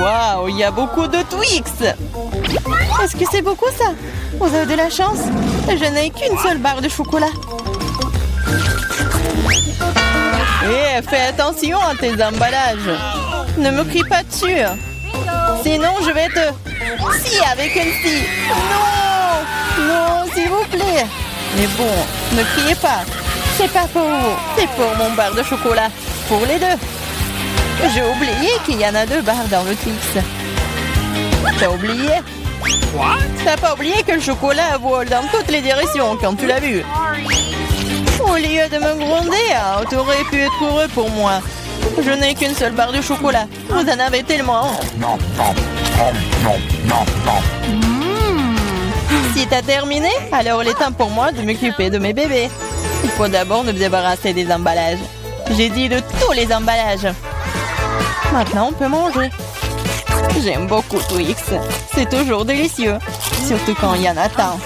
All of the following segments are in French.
Waouh, il y a beaucoup de Twix. Est-ce que c'est beaucoup ça? Vous avez de la chance. Je n'ai qu'une seule barre de chocolat. Hé, fais attention à tes emballages. Ne me crie pas dessus. Sinon, je vais te... Si, avec une scie. Non! Non, s'il vous plaît. Mais bon, ne criez pas. C'est pas pour vous. C'est pour mon barre de chocolat. Pour les deux. J'ai oublié qu'il y en a 2 barres dans le Twix. T'as oublié? T'as pas oublié que le chocolat vole dans toutes les directions quand tu l'as vu? Au lieu de me gronder, t'aurais pu être heureux pour moi. Je n'ai qu'une seule barre de chocolat. Vous en avez tellement. Si t'as terminé, alors il est temps pour moi de m'occuper de mes bébés. Il faut d'abord nous débarrasser des emballages. J'ai dit de tous les emballages. Maintenant, on peut manger. J'aime beaucoup Twix. C'est toujours délicieux. Surtout quand il y en a tant.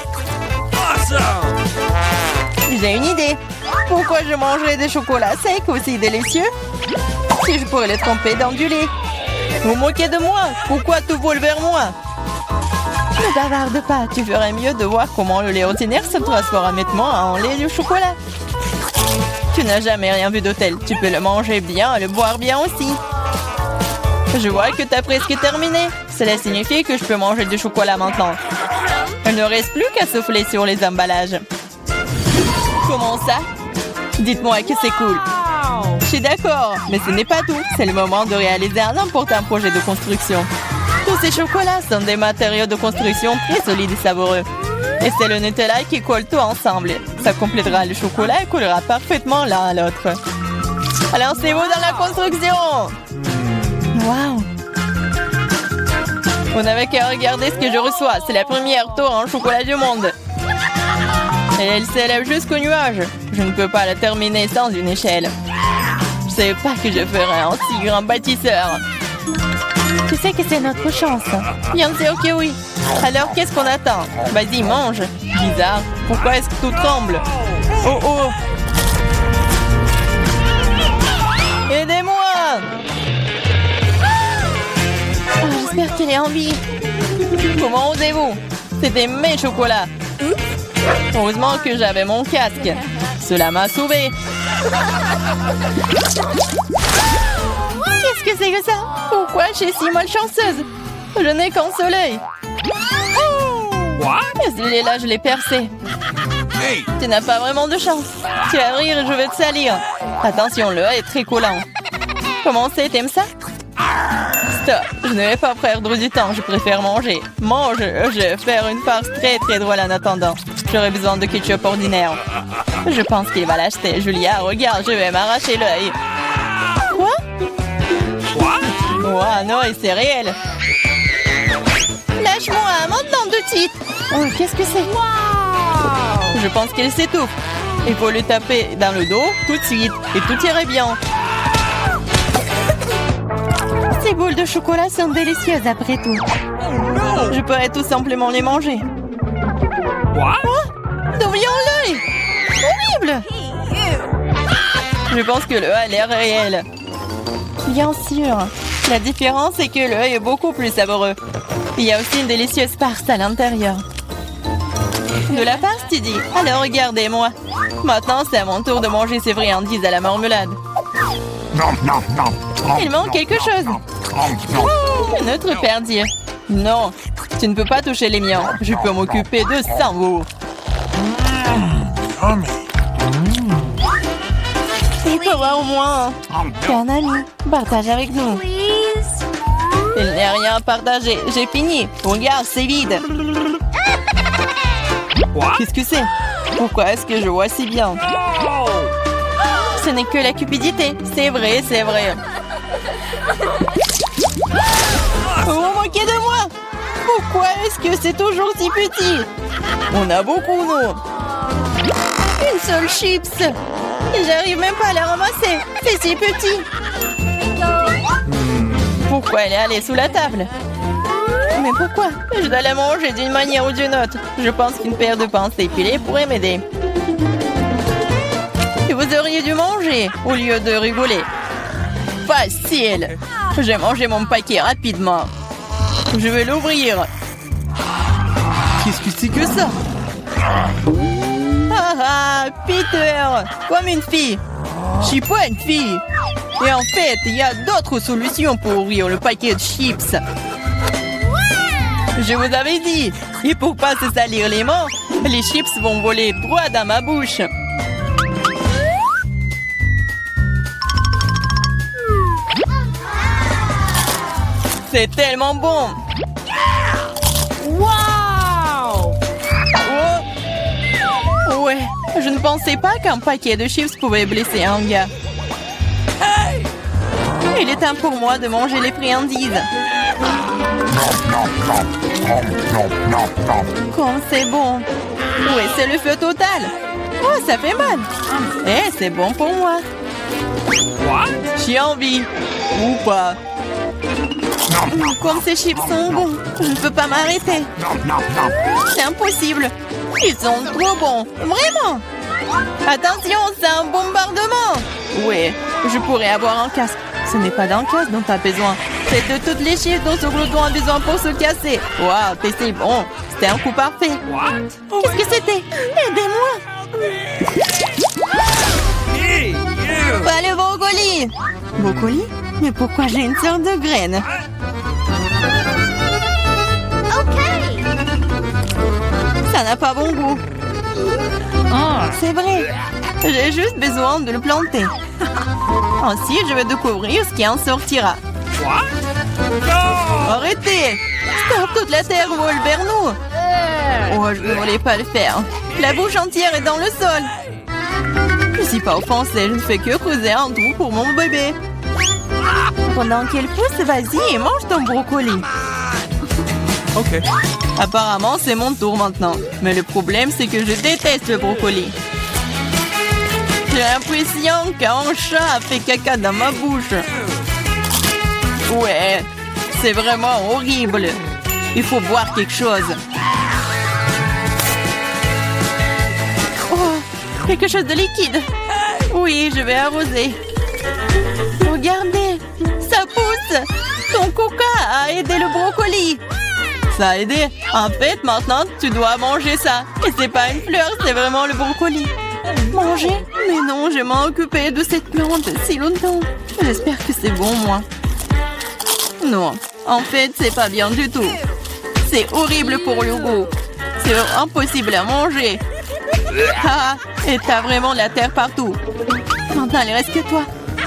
J'ai une idée. Pourquoi je mangerais des chocolats secs aussi délicieux si je pourrais les tremper dans du lait? Vous moquez de moi? Pourquoi tout vole vers moi? Ne bavarde pas. Tu ferais mieux de voir comment le lait ordinaire se transforme rapidement en lait de chocolat. Tu n'as jamais rien vu de tel. Tu peux le manger bien et le boire bien aussi. Je vois que tu as presque terminé. Cela signifie que je peux manger du chocolat maintenant. Il ne reste plus qu'à souffler sur les emballages. Comment ça? Dites-moi que c'est cool. Je suis d'accord, mais ce n'est pas tout. C'est le moment de réaliser un important projet de construction. Tous ces chocolats sont des matériaux de construction très solides et savoureux. Et c'est le Nutella qui colle tout ensemble. Ça complétera le chocolat et collera parfaitement l'un à l'autre. Alors c'est vous dans la construction! Waouh! Vous n'avez qu'à regarder ce que je reçois. C'est la première tour en chocolat du monde. Et elle s'élève jusqu'au nuage. Je ne peux pas la terminer sans une échelle. Je ne savais pas que je ferais un si grand bâtisseur. Tu sais que c'est notre chance. Bien sûr que oui. Alors qu'est-ce qu'on attend? Vas-y, mange. Bizarre. Pourquoi est-ce que tout tremble? Oh oh! Aidez-moi! Oh, j'espère qu'elle est en vie. Comment osez-vous? C'était mes chocolats. Heureusement que j'avais mon casque. Cela m'a sauvé. Qu'est-ce que c'est que ça? Pourquoi je suis si malchanceuse? Je n'ai qu'un seul œil. Celui-là, je l'ai percé. Hey! Tu n'as pas vraiment de chance. Tu vas rire et je vais te salir. Attention, le œil est très collant. Comment c'est? T'aimes ça? Stop, je ne vais pas perdre du temps. Je préfère manger. Mange, je vais faire une farce très très drôle en attendant. J'aurais besoin de ketchup ordinaire. Je pense qu'il va l'acheter. Julia, regarde, je vais m'arracher l'œil. Quoi? Oh non, c'est réel. Lâche-moi, maintenant de suite. Oh, qu'est-ce que c'est? Je pense qu'elle s'étouffe. Il faut lui taper dans le dos tout de suite et tout irait bien. Ces boules de chocolat sont délicieuses après tout. Je pourrais tout simplement les manger. Quoi? D'où vient l'œil? Horrible! Je pense que l'œil a l'air réel. Bien sûr. La différence est que l'œil est beaucoup plus savoureux. Il y a aussi une délicieuse farce à l'intérieur. De la farce, tu dis? Alors regardez-moi. Maintenant, c'est à mon tour de manger ces friandises à la marmelade. Il manque quelque chose. Notre perdier. Non, tu ne peux pas toucher les miens. Je peux m'occuper de ça, vous. Il faut voir au moins. T'es un ami. Partage avec nous. Il n'y a rien à partager. J'ai fini. Regarde, c'est vide. Qu'est-ce que c'est? Pourquoi est-ce que je vois si bien? Ce n'est que la cupidité. C'est vrai, c'est vrai. Vous vous moquez de moi? Pourquoi est-ce que c'est toujours si petit? On a beaucoup, nous. Une seule chips. J'arrive même pas à la ramasser. C'est si petit. Pourquoi elle est allée sous la table? Mais pourquoi? Je dois la manger d'une manière ou d'une autre. Je pense qu'une paire de pinces épilées pourrait m'aider. Et vous auriez dû manger au lieu de rigoler. Facile. J'ai mangé mon paquet rapidement. Je vais l'ouvrir. Qu'est-ce que c'est que ça? Ah ah, Peter, comme une fille. Je suis pas une fille. Et en fait, il y a d'autres solutions pour ouvrir le paquet de chips. Je vous avais dit. Et pour pas se salir les mains, les chips vont voler droit dans ma bouche. C'est tellement bon. Wow! Oh! Ouais, je ne pensais pas qu'un paquet de chips pouvait blesser un gars. Il est temps pour moi de manger les friandises. Comme c'est bon. Ouais, c'est le feu total. Oh, ça fait mal. Eh, c'est bon pour moi. J'ai envie. Ou pas. Comme ces chips sont bons, je ne peux pas m'arrêter. C'est impossible. Ils sont trop bons. Vraiment. Attention, c'est un bombardement. Ouais, je pourrais avoir un casque. Ce n'est pas d'un casque dont tu as besoin. C'est de toutes les chips dont ce glouton a besoin pour se casser. Waouh, c'est bon. C'était un coup parfait. Qu'est-ce que c'était? Aidez-moi. Pas le brocoli. Brocoli? Mais pourquoi j'ai une sorte de graine? Ça n'a pas bon goût. C'est vrai. J'ai juste besoin de le planter. Ensuite, je vais découvrir ce qui en sortira. Arrêtez! Stop, toute la terre vole vers nous. Oh, je ne voulais pas le faire. La bouche entière est dans le sol. Je ne suis pas offensée, je ne fais que creuser un trou pour mon bébé. Pendant qu'elle pousse, vas-y et mange ton brocoli. Ok. Apparemment, c'est mon tour maintenant. Mais le problème, c'est que je déteste le brocoli. J'ai l'impression qu'un chat a fait caca dans ma bouche. Ouais, c'est vraiment horrible. Il faut boire quelque chose. Oh, quelque chose de liquide. Oui, je vais arroser. Regardez, ça pousse. Ton coca a aidé le brocoli. Ça a aidé. En fait, maintenant, tu dois manger ça. Et c'est pas une fleur, c'est vraiment le brocoli. Manger? Mais non, je m'en occupé de cette plante si longtemps. J'espère que c'est bon, moi. Non, en fait, c'est pas bien du tout. C'est horrible pour le goût. C'est impossible à manger. Ah, et t'as vraiment la terre partout. Maintenant, il reste que toi.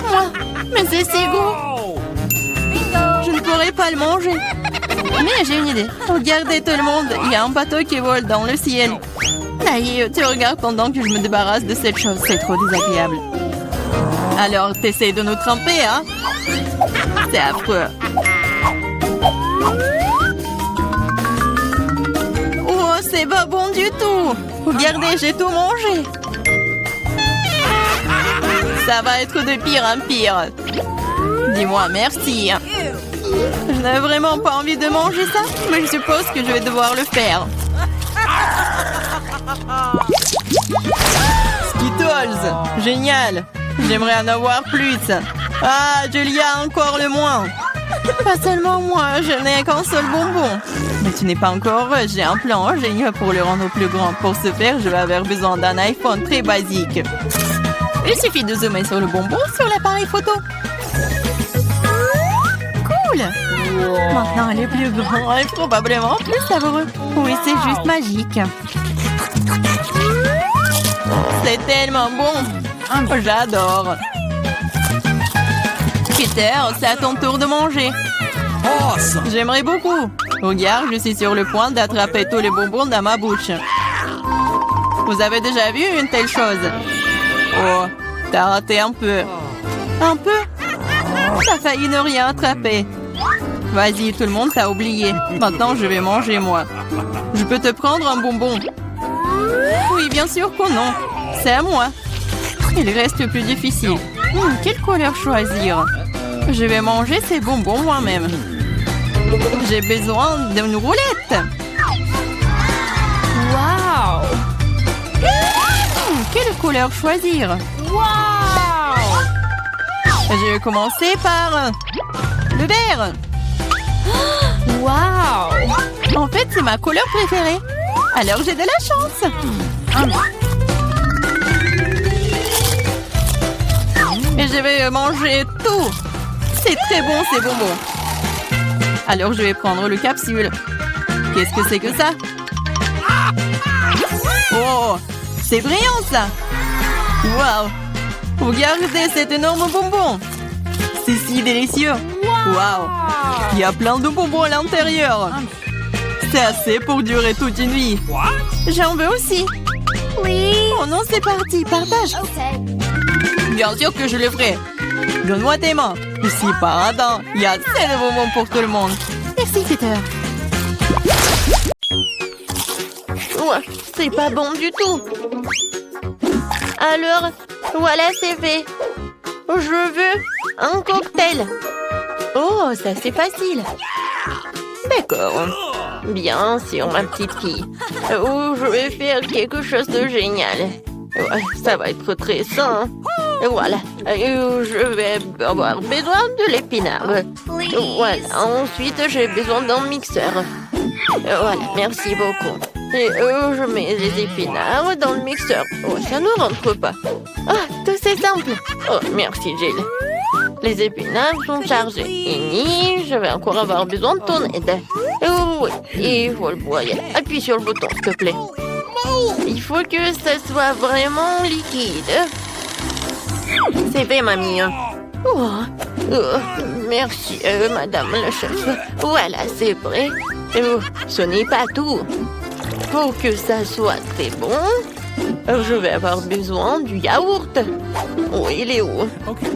Moi? Mais c'est si gros. Je ne pourrais pas le manger. Mais j'ai une idée. Regardez tout le monde, il y a un bateau qui vole dans le ciel. Aïe, tu regardes pendant que je me débarrasse de cette chose. C'est trop désagréable. Alors, t'essayes de nous tremper, hein? C'est affreux. Oh, c'est pas bon du tout. Regardez, j'ai tout mangé. Ça va être de pire en pire. Dis-moi merci. Je n'avais vraiment pas envie de manger ça, mais je suppose que je vais devoir le faire. Skittles, génial. J'aimerais en avoir plus. Ah, Julia, encore le moins. Pas seulement moi, je n'ai qu'un seul bonbon. Mais tu n'es pas encore heureuse, j'ai un plan génial pour le rendre plus grand. Pour ce faire, je vais avoir besoin d'un iPhone très basique. Il suffit de zoomer sur le bonbon sur l'appareil photo. Cool! Maintenant, elle est plus grande et probablement plus savoureux. Oui, c'est juste magique. C'est tellement bon. J'adore. Peter, c'est à ton tour de manger. J'aimerais beaucoup. Regarde, je suis sur le point d'attraper tous les bonbons dans ma bouche. Vous avez déjà vu une telle chose? Oh, t'as raté un peu. Un peu? T'as failli ne rien attraper. Vas-y, tout le monde t'a oublié. Maintenant, je vais manger, moi. Je peux te prendre un bonbon? Oui, bien sûr que non. C'est à moi. Il reste le plus difficile. Quelle couleur choisir? Je vais manger ces bonbons moi-même. J'ai besoin d'une roulette. Wow! Quelle couleur choisir? Wow! Je vais commencer par le le vert. Waouh! En fait, c'est ma couleur préférée. Alors, j'ai de la chance. Et je vais manger tout. C'est très bon, ces bonbons. Alors, je vais prendre le capsule. Qu'est-ce que c'est que ça? Oh, c'est brillant, ça. Waouh! Regardez cet énorme bonbon. C'est si délicieux. Waouh! Il y a plein de bonbons à l'intérieur. C'est assez pour durer toute une vie. J'en veux aussi. Oui. Oh non, c'est parti. Partage. Bien sûr que je le ferai. Donne-moi tes mains. Ici, pardon. Il y a assez de bonbons pour tout le monde. Merci, Peter. Ouais, c'est pas bon du tout. Alors, voilà, c'est fait. Je veux un cocktail. Oh, ça c'est facile. D'accord. Bien sûr, ma petite fille. Oh, je vais faire quelque chose de génial. Ouais, ça va être très sain. Voilà. Je vais avoir besoin de l'épinard. Voilà. Ensuite, j'ai besoin d'un mixeur. Voilà, merci beaucoup. Et je mets les épinards dans le mixeur. Oh, ça ne rentre pas. Ah, tout c'est simple. Oh, merci, Jill. Les épinards sont chargés. Et je vais encore avoir besoin de ton aide. Oh, oui, il faut le broyer. Appuie sur le bouton, s'il te plaît. Il faut que ça soit vraiment liquide. C'est fait, mamie. Oh, merci, madame la chef. Voilà, c'est prêt. Oh, ce n'est pas tout. Pour que ça soit très bon, je vais avoir besoin du yaourt. Oh, il est où?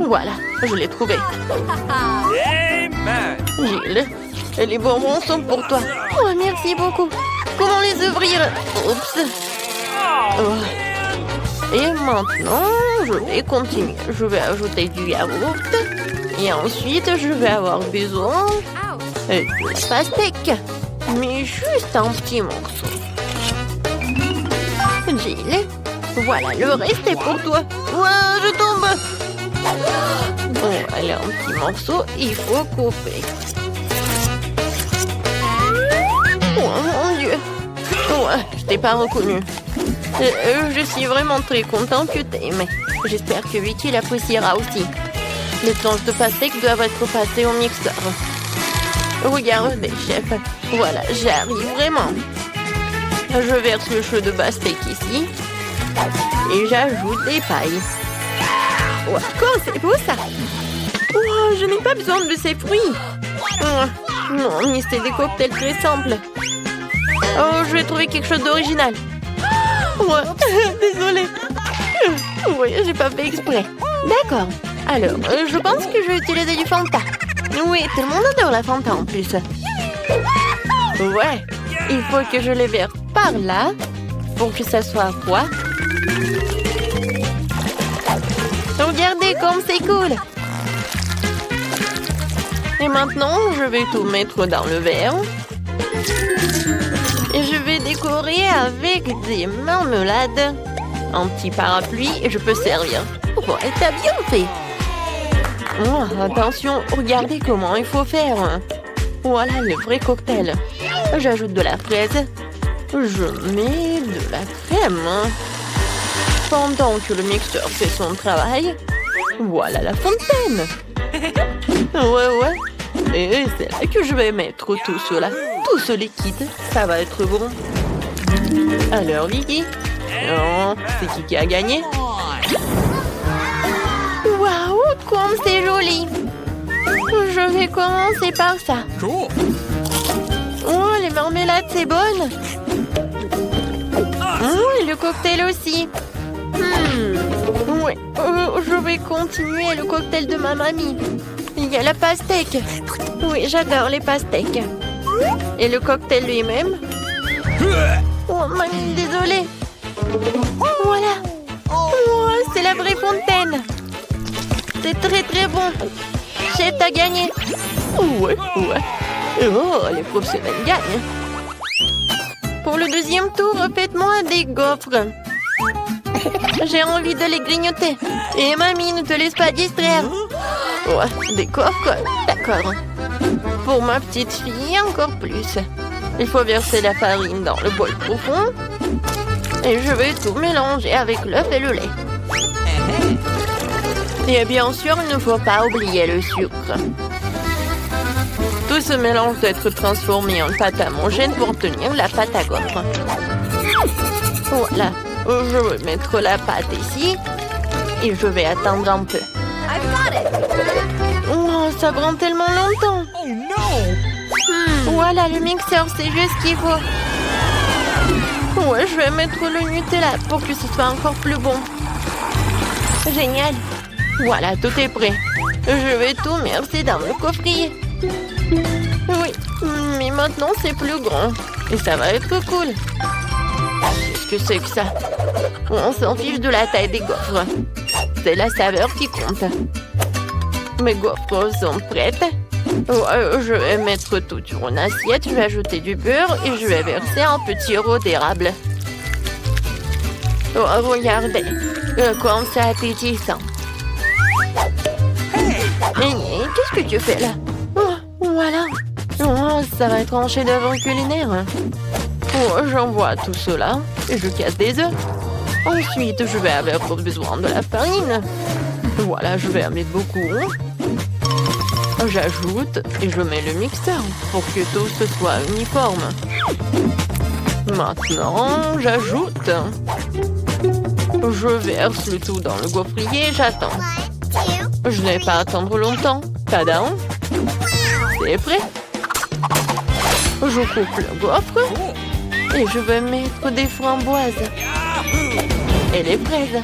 Voilà, je l'ai trouvé. Gilles, les bonbons sont pour toi. Oh, merci beaucoup. Comment les ouvrir? Oups. Oh. Et maintenant, je vais continuer. Je vais ajouter du yaourt. Et ensuite, je vais avoir besoin de la pastèque. Mais juste un petit morceau. Jill, voilà, le reste est pour toi. Ouah, je tombe. Bon, allez, un petit morceau, il faut couper. Oh mon Dieu. Ouais, je t'ai pas reconnu. Je suis vraiment très contente que t'aimes. J'espère que Vicky l'appréciera aussi. Les tranches de pastèque doivent être passées au mixeur. Regardez, chef. Voilà, j'arrive vraiment. Je verse le jus de pastèque ici. Et j'ajoute des pailles. Wow, c'est beau ça. Oh, je n'ai pas besoin de ces fruits. Oh, non, mais c'est des cocktails très simples. Oh, je vais trouver quelque chose d'original. Ouais, désolée. Oui, j'ai pas fait exprès. D'accord. Alors, je pense que je vais utiliser du Fanta. Oui, tout le monde adore la Fanta en plus. Ouais, il faut que je les verse par là pour que ça soit froid. Regardez comme c'est cool. Et maintenant, je vais tout mettre dans le verre. Et je vais décorer avec des marmelades. Un petit parapluie et je peux servir. Oh, t'as bien fait. Oh, attention, regardez comment il faut faire. Voilà le vrai cocktail. J'ajoute de la fraise. Je mets de la crème. Pendant que le mixeur fait son travail, voilà la fontaine. Ouais. Et c'est là que je vais mettre tout cela. Tout ce liquide, ça va être bon. Alors, Vicky? Non, c'est qui a gagné? Waouh, comme c'est joli! Je vais commencer par ça. Oh, les marmelades, c'est bonne. Oh, et le cocktail aussi. Ouais, je vais continuer le cocktail de ma mamie. Il y a la pastèque. Oui, j'adore les pastèques. Et le cocktail lui-même. Oh, mamie, désolée. Voilà. Oh, c'est la vraie fontaine. C'est très très bon. Chef, t'as gagné. Ouais. Oh, les professionnels gagnent. Pour le deuxième tour, faites-moi des gaufres. J'ai envie de les grignoter. Et mamie, ne te laisse pas distraire. Ouais, des gaufres, d'accord. Pour ma petite fille, encore plus. Il faut verser la farine dans le bol profond. Et je vais tout mélanger avec l'œuf et le lait. Et bien sûr, il ne faut pas oublier le sucre. Tout ce mélange doit être transformé en pâte à homogène pour obtenir la pâte à gaufres. Voilà, je vais mettre la pâte ici et je vais attendre un peu. Oh, ça prend tellement longtemps. Voilà, le mixeur, c'est juste ce qu'il faut. Ouais, je vais mettre le Nutella pour que ce soit encore plus bon. Génial. Voilà, tout est prêt. Je vais tout verser dans le coffrier. Oui, mais maintenant c'est plus grand. Et ça va être cool. Qu'est-ce que c'est que ça? On s'en fiche de la taille des gaufres. C'est la saveur qui compte. Mes gaufres sont prêtes. Je vais mettre tout sur une assiette. Je vais ajouter du beurre et je vais verser un petit sirop d'érable. Oh, regardez, comme c'est appétissant. Qu'est-ce que tu fais là? Oh, voilà. Oh, ça va être un chef-d'œuvre culinaire. Oh, j'envoie tout cela et je casse des œufs. Ensuite, je vais avoir besoin de la farine. Voilà, je vais en mettre beaucoup. J'ajoute et je mets le mixeur pour que tout ce soit uniforme. Maintenant, j'ajoute. Je verse le tout dans le gaufrier et j'attends. Je n'ai pas à attendre longtemps. Tadam! C'est prêt. Je coupe le gaufre et je vais mettre des framboises et les fraises.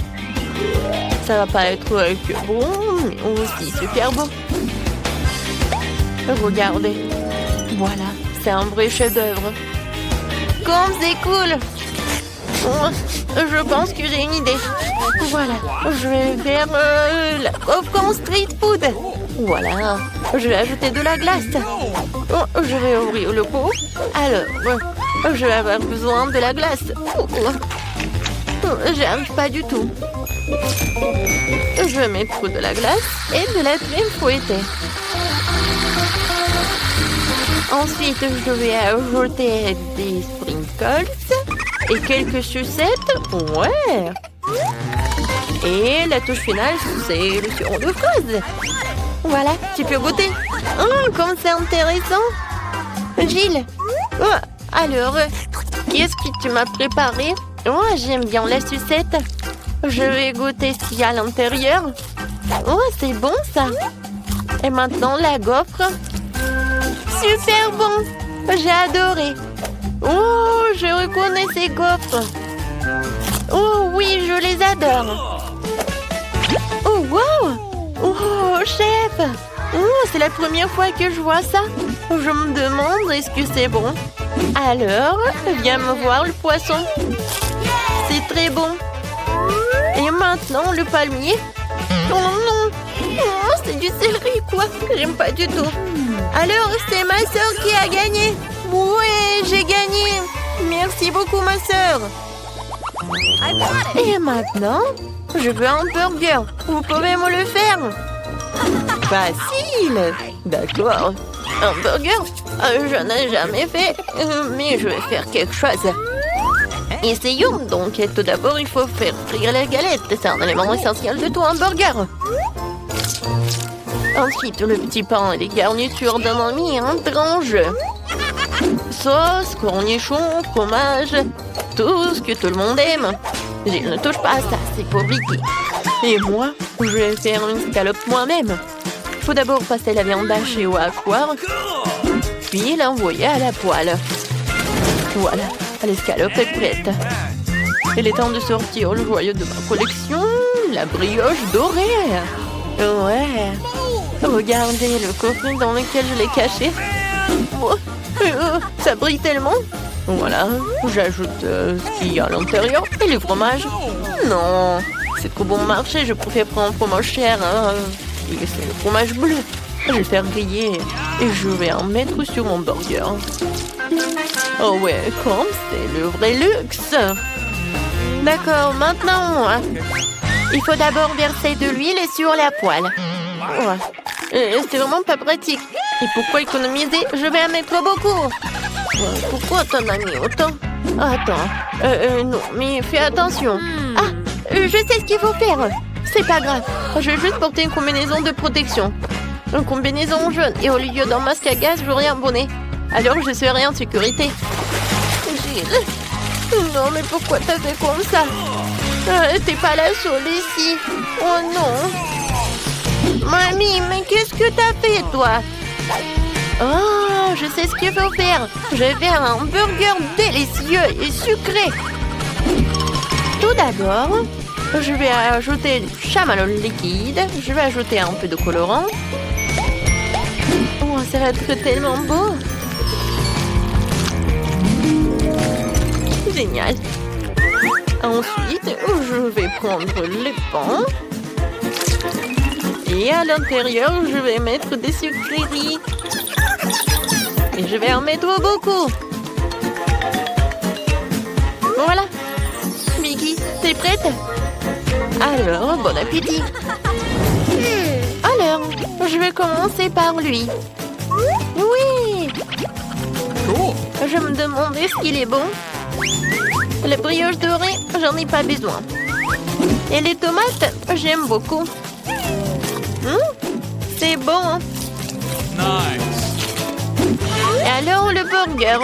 Ça va pas être que bon, mais aussi super bon. Regardez. Voilà, c'est un vrai chef-d'œuvre. Comme c'est cool! Oh, je pense que j'ai une idée. Voilà, je vais faire la gaufre en street food. Voilà, je vais ajouter de la glace. Oh, je vais ouvrir le pot. Alors, je vais avoir besoin de la glace. J'arrive pas du tout. Je vais mettre de la glace et de la crème fouettée. Ensuite, je vais ajouter des sprinkles et quelques sucettes. Ouais. Et la touche finale, c'est le sirop de fraise. Voilà, tu peux goûter. Oh, comme c'est intéressant. Gilles, alors, qu'est-ce que tu m'as préparé? Oh, j'aime bien la sucette. Je vais goûter ce qu'il y a à l'intérieur. Oh, c'est bon ça. Et maintenant, la gaufre. Super bon. J'ai adoré. Oh, je reconnais ces gaufres. Oh oui, je les adore. Oh, wow. Oh, chef. Oh, c'est la première fois que je vois ça. Je me demande, est-ce que c'est bon? Alors, viens me voir le poisson. C'est très bon. Et maintenant, le palmier. Oh non. Oh, c'est du céleri, quoi. J'aime pas du tout. Alors, c'est ma sœur qui a gagné. Ouais, j'ai gagné. Merci beaucoup, ma sœur. Et maintenant, je veux un burger. Vous pouvez me le faire? Facile. D'accord. Un burger? Je n'ai jamais fait, mais je vais faire quelque chose. Essayons donc. Tout d'abord, il faut faire frire la galette. C'est un élément essentiel de tout hamburger. Ensuite, le petit pain et les garnitures d'un ami en tranche. Sauce, cornichons, fromage, tout ce que tout le monde aime. Je ne touche pas à ça, c'est pour Vicky. Et moi, je vais faire une scalope moi-même. Il faut d'abord passer la viande hachée au hachoir, puis l'envoyer à la poêle. Voilà, l'escalope est prête. Il est temps de sortir le joyau de ma collection, la brioche dorée. Ouais. Regardez le coffret dans lequel je l'ai caché. Oh, ça brille tellement. Voilà, j'ajoute ce qu'il y a à l'intérieur et le fromage. Non, c'est trop bon marché, je préfère prendre un fromage cher. C'est le fromage bleu. Je vais le faire griller et je vais en mettre sur mon burger. Oh ouais, comme c'est le vrai luxe. D'accord, maintenant, il faut d'abord verser de l'huile sur la poêle. Ouais. C'est vraiment pas pratique. Et pourquoi économiser? Je vais en mettre beaucoup. Pourquoi t'en as mis autant? Attends. Non, mais fais attention. Ah, je sais ce qu'il faut faire. C'est pas grave. Je vais juste porter une combinaison de protection. Une combinaison jaune. Et au lieu d'un masque à gaz, j'aurai un bonnet. Alors je serai en sécurité. Gilles. Non, mais pourquoi t'as fait comme ça? T'es pas la seule ici. Oh non. Mamie, mais qu'est-ce que t'as fait, toi? Oh, je sais ce qu'il faut faire. Je vais faire un burger délicieux et sucré. Tout d'abord, je vais ajouter du chamallow liquide. Je vais ajouter un peu de colorant. Oh, ça va être tellement beau. Génial. Ensuite, je vais prendre les pans. Et à l'intérieur, je vais mettre des sucreries. Et je vais en mettre beaucoup. Voilà. Mickey, t'es prête? Alors, bon appétit. Alors, je vais commencer par lui. Oui. Je me demandais ce qu'il est bon. La brioche dorée, j'en ai pas besoin. Et les tomates, j'aime beaucoup. C'est bon. Hein? Nice. Et alors le burger.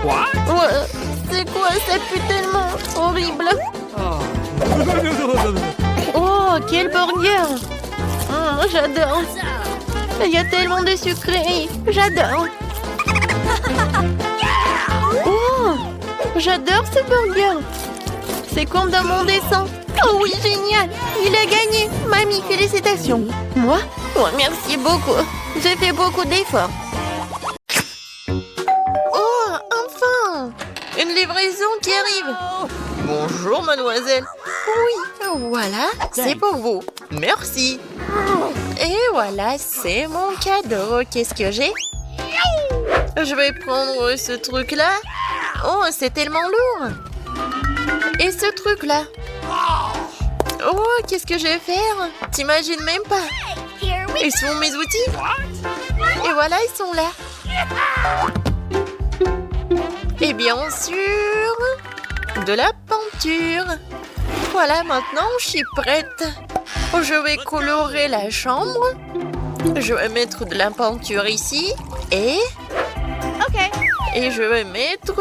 What? Ouais, c'est quoi? Ça pue tellement horrible. Oh, quel burger. J'adore. Il y a tellement de sucreries. J'adore. Oh, j'adore ce burger. C'est comme dans mon dessin. Oh oui, génial. Il a gagné. Mamie, félicitations. Moi? Oh, merci beaucoup. J'ai fait beaucoup d'efforts. Oh, enfin! Une livraison qui arrive. Bonjour, mademoiselle. Oui, voilà, c'est pour vous. Merci. Et voilà, c'est mon cadeau. Qu'est-ce que j'ai? Je vais prendre ce truc-là. Oh, c'est tellement lourd. Et ce truc-là. Oh, qu'est-ce que je vais faire? T'imagines même pas. Ils sont mes outils. Et voilà, ils sont là. Et bien sûr, de la peinture. Voilà, maintenant, je suis prête. Je vais colorer la chambre. Je vais mettre de la peinture ici. Et... Et je vais mettre...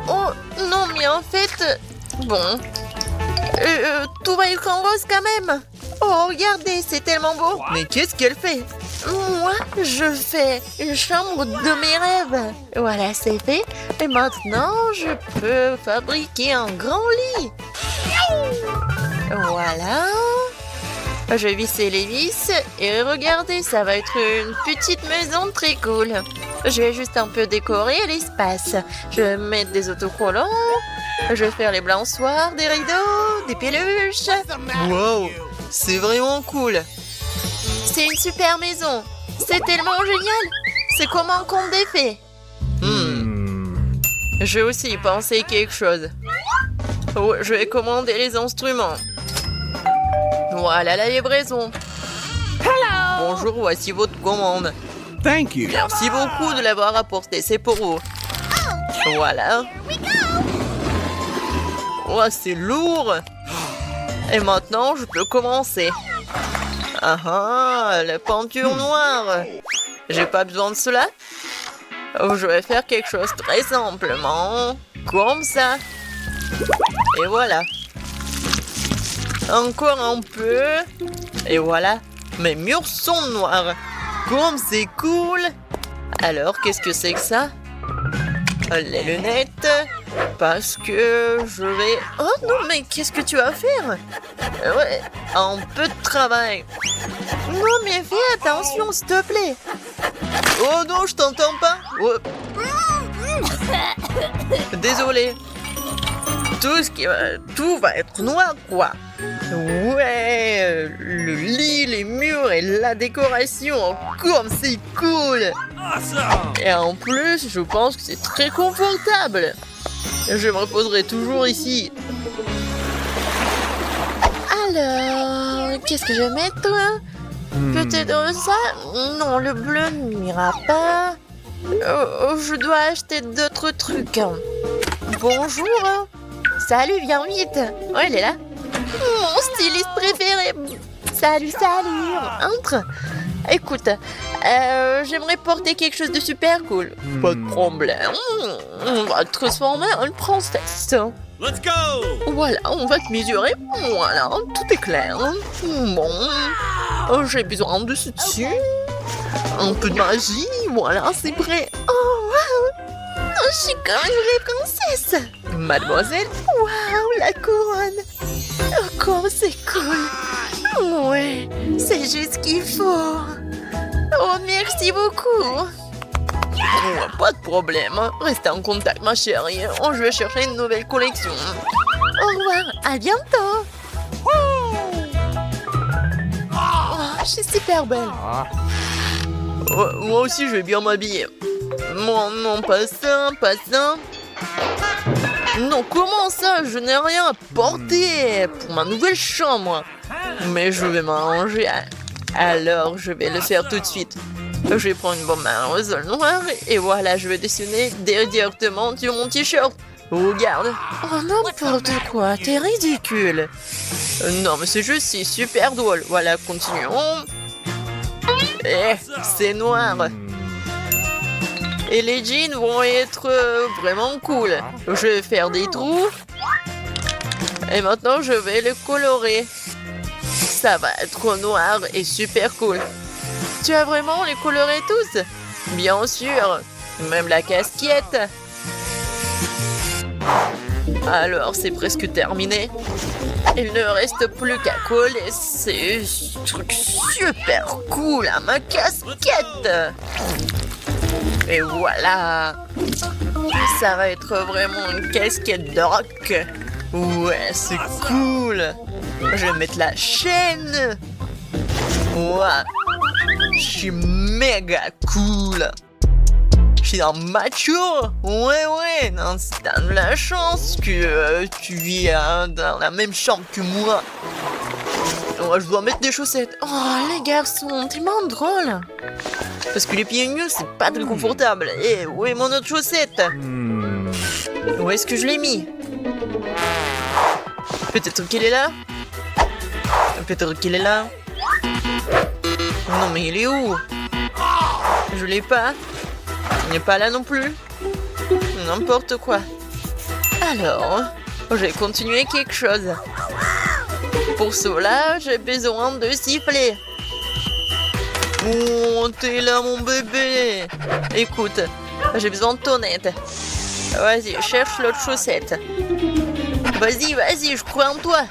Oh, non, mais en fait... Bon... tout va être en rose quand même. Oh, regardez, c'est tellement beau. Mais qu'est-ce qu'elle fait? Moi, je fais une chambre de mes rêves. Voilà, c'est fait. Et maintenant, je peux fabriquer un grand lit. Voilà. Je vais visser les vis. Et regardez, ça va être une petite maison très cool. Je vais juste un peu décorer l'espace. Je vais mettre des autocollants. Je vais faire les balançoires, des rideaux, des peluches. Wow, c'est vraiment cool. C'est une super maison. C'est tellement génial. C'est comme un conte des fées. J'ai aussi pensé quelque chose. Oh, je vais commander les instruments. Voilà la livraison. Bonjour, voici votre commande. Thank you. Merci beaucoup de l'avoir apporté, c'est pour vous. Voilà. Oh, c'est lourd. Et maintenant, je peux commencer. La peinture noire. J'ai pas besoin de cela. Oh, je vais faire quelque chose très simplement. Comme ça. Et voilà. Encore un peu. Et voilà. Mes murs sont noirs. Comme c'est cool. Alors, qu'est-ce que c'est que ça? Les lunettes. Parce que je vais... Oh non, mais qu'est-ce que tu vas faire? Ouais, un peu de travail. Non, mais fais attention, s'il te plaît. Oh non, je t'entends pas. Oh. Désolé. Tout va être noir, quoi. Ouais, le lit, les murs et la décoration, comme c'est cool. Awesome. Et en plus, je pense que c'est très confortable. Je me reposerai toujours ici. Alors, qu'est-ce que je vais mettre? Peut-être ça? Non, le bleu n'ira pas. Je dois acheter d'autres trucs. Bonjour. Salut, viens vite. Oh, elle est là. Mon styliste préféré. Salut, salut. Entre. Écoute, j'aimerais porter quelque chose de super cool. Pas de problème. On va te transformer en une princesse. Let's go! Voilà, on va te mesurer. Voilà, tout est clair. Bon, j'ai besoin de ceci. Un peu de magie. Voilà, c'est prêt. Oh, wow! Je suis comme une vraie princesse. Mademoiselle. Waouh, la couronne. Oh, comme c'est cool. Ouais, c'est juste ce qu'il faut. Oh, merci beaucoup. Pas de problème. Restez en contact, ma chérie. Je vais chercher une nouvelle collection. Au revoir, à bientôt. Oh, je suis super belle. Moi aussi, je vais bien m'habiller. Non, pas ça, pas ça. Non, comment ça? Je n'ai rien à porter pour ma nouvelle chambre. Mais je vais m'arranger. Alors, je vais le faire tout de suite. Je vais prendre une bombe à aérosol noir et voilà, je vais dessiner directement sur mon t-shirt. Regarde. Oh, n'importe quoi, t'es ridicule. Non, mais c'est juste, c'est super drôle. Voilà, continuons. C'est noir. Et les jeans vont être vraiment cool. Je vais faire des trous. Et maintenant, je vais les colorer. Ça va être noir et super cool. Tu vas vraiment les colorer tous? Bien sûr. Même la casquette. Alors, c'est presque terminé. Il ne reste plus qu'à coller ces trucs super cool à ma casquette. Et voilà. Ça va être vraiment une casquette de rock. Ouais, c'est cool. Je vais mettre la chaîne. Ouais. Je suis méga cool. Je suis un macho. Ouais. Non, t'as de la chance que tu vis dans la même chambre que moi. Ouais, je dois mettre des chaussettes. Oh, les garçons, tellement drôle. Parce que les pieds nus, c'est pas très confortable. Et où est mon autre chaussette? Où est-ce que je l'ai mis? Peut-être qu'elle est là? Peut-être qu'il est là. Non, mais il est où? Je l'ai pas. Il n'est pas là non plus. N'importe quoi. Alors, je vais continuer quelque chose. Pour cela, j'ai besoin de siffler. Oh, t'es là, mon bébé. Écoute, j'ai besoin de ton aide. Vas-y, cherche l'autre chaussette. Vas-y, je crois en toi.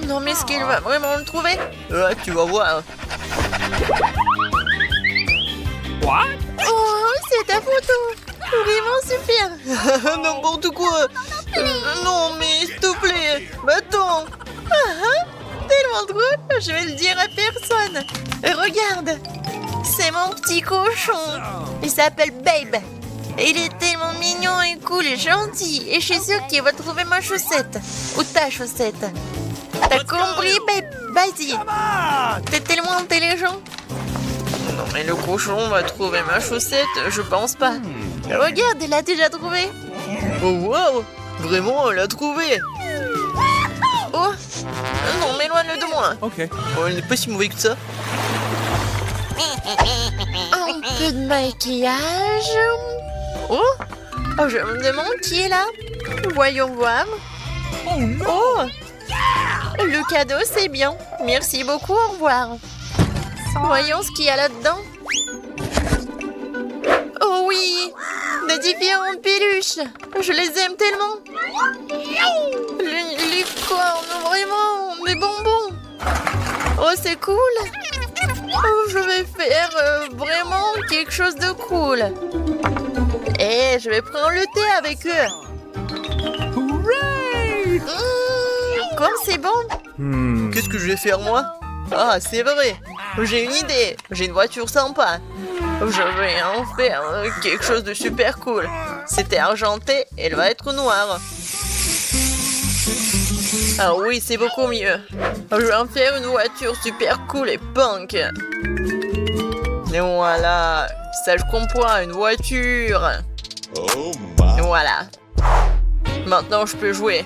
Non, mais est-ce qu'il va vraiment le trouver? Ouais, tu vas voir. What? Oh, c'est ta photo. Vraiment super. N'importe quoi. Non, mais s'il te plaît. Attends. Tellement drôle. Je vais le dire à personne. Regarde. C'est mon petit cochon. Il s'appelle Babe. Et il est tellement mignon et cool et gentil. Et je suis sûre qu'il va trouver ma chaussette. Ou ta chaussette. T'as compris, Babe? Vas-y. T'es tellement intelligent. Non, mais le cochon va trouver ma chaussette, je pense pas. Regarde, il l'a déjà trouvé. Oh, wow. Vraiment, elle l'a trouvé. Oh. Non, mais éloigne-le de moi. Okay. Oh, il n'est pas si mauvais que ça. Un peu de maquillage. Oh, je me demande qui est là. Voyons voir. Oh, le cadeau, c'est bien. Merci beaucoup, au revoir. Voyons ce qu'il y a là-dedans. Oh oui, des différentes peluches. Je les aime tellement. Les cornes, vraiment, des bonbons. Oh, c'est cool. Oh, je vais faire vraiment quelque chose de cool. Et je vais prendre le thé avec eux. Hooray! Comme c'est bon. Qu'est-ce que je vais faire moi? Ah, c'est vrai. J'ai une idée. J'ai une voiture sympa. Je vais en faire quelque chose de super cool. C'était argenté, elle va être noire. Ah oui, c'est beaucoup mieux. Je vais en faire une voiture super cool et punk. Et voilà. Ça, je comprends, une voiture. Et voilà. Maintenant, je peux jouer.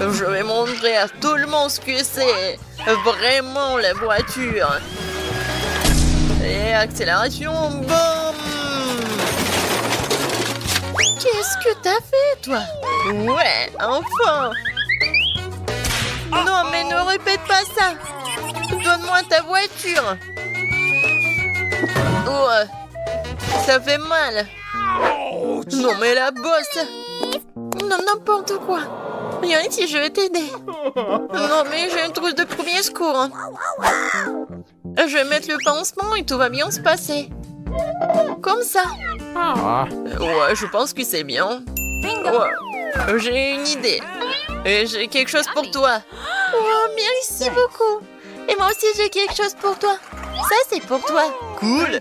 Je vais montrer à tout le monde ce que c'est. Vraiment, la voiture. Et accélération, boum! Qu'est-ce que t'as fait, toi? Ouais, enfin! Non, mais ne répète pas ça! Donne-moi ta voiture! Oh, ça fait mal! Non, mais la bosse! Non, n'importe quoi! Viens ici, je vais t'aider! Non, mais j'ai une trousse de premier secours! Je vais mettre le pansement et tout va bien se passer! Comme ça! Ouais, je pense que c'est bien. Ouais, j'ai une idée. Et j'ai quelque chose pour toi. Oh, merci beaucoup. Et moi aussi, j'ai quelque chose pour toi. Ça, c'est pour toi. Cool.